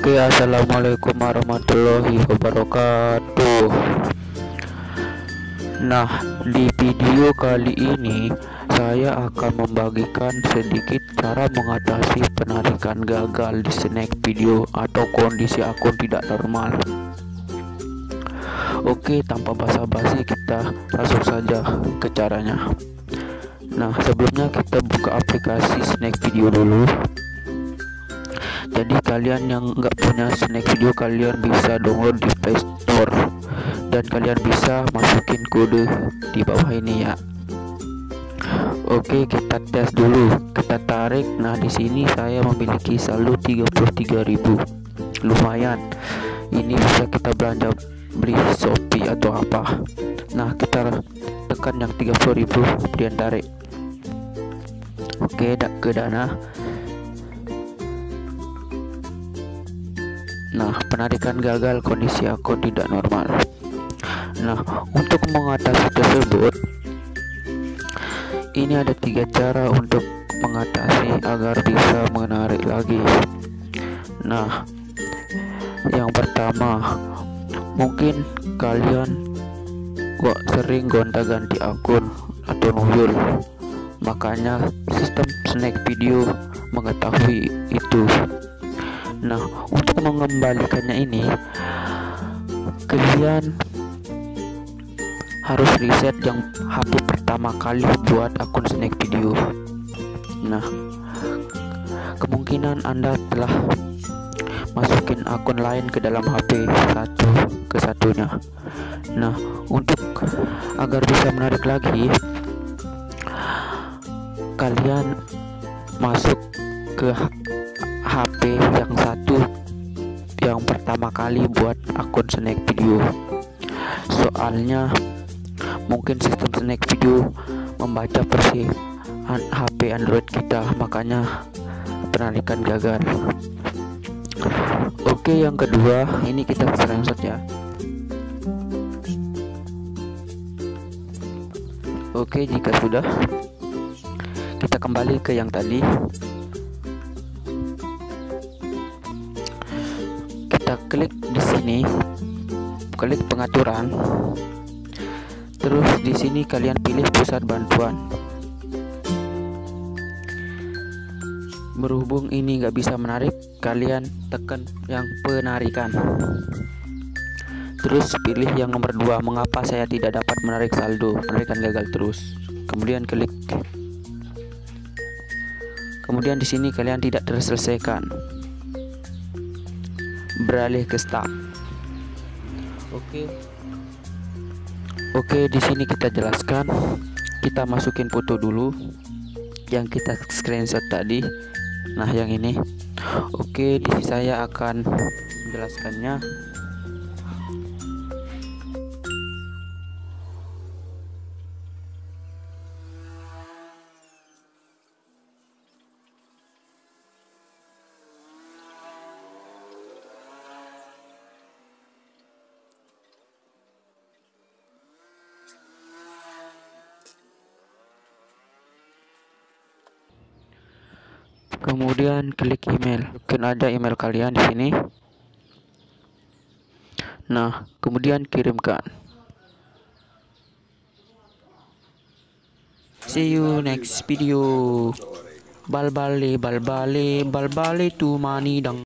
Oke, assalamualaikum warahmatullahi wabarakatuh. Nah, di video kali ini saya akan membagikan sedikit cara mengatasi penarikan gagal di snack video atau kondisi akun tidak normal. Oke, tanpa basa-basi kita langsung saja ke caranya. Nah, sebelumnya kita buka aplikasi snack video dulu. Jadi kalian yang nggak punya snack video, kalian bisa download di Play Store dan kalian bisa masukin kode di bawah ini ya. Oke, kita tes dulu, kita tarik. Nah, di sini saya memiliki saldo 33.000, lumayan. Ini bisa kita belanja beli Shopee atau apa. Nah, kita tekan yang 30.000 kemudian tarik. Oke, ke dana. Nah, penarikan gagal, kondisi akun tidak normal. Nah, untuk mengatasi tersebut, ini ada 3 cara untuk mengatasi agar bisa menarik lagi. Nah, yang pertama, mungkin kalian kok sering gonta-ganti akun atau nuyul, makanya sistem snack video mengetahui itu. Nah, untuk mengembalikannya ini, kalian harus reset yang HP pertama kali buat akun snack video. Nah, kemungkinan Anda telah masukin akun lain ke dalam HP satu ke satunya. Nah, untuk agar bisa menarik lagi, kalian masuk ke HP yang satu yang pertama kali buat akun snack video. Soalnya mungkin sistem snack video membaca versi HP Android kita, makanya penarikan gagal. Oke, yang kedua, ini kita screenshot ya. Oke, jika sudah, kita kembali ke yang tadi. Kita klik di sini, klik pengaturan, terus di sini kalian pilih pusat bantuan. Berhubung ini nggak bisa menarik, kalian tekan yang penarikan, terus pilih yang nomor 2, mengapa saya tidak dapat menarik saldo, penarikan gagal terus. Kemudian klik, kemudian di sini kalian tidak terselesaikan, beralih ke start. Oke, di sini kita jelaskan, kita masukin foto dulu yang kita screenshot tadi. Nah, yang ini. Oke, di sini saya akan menjelaskannya. Kemudian klik email, mungkin ada email kalian di sini. Nah, kemudian kirimkan. See you next video. Bal bale tu mani dang.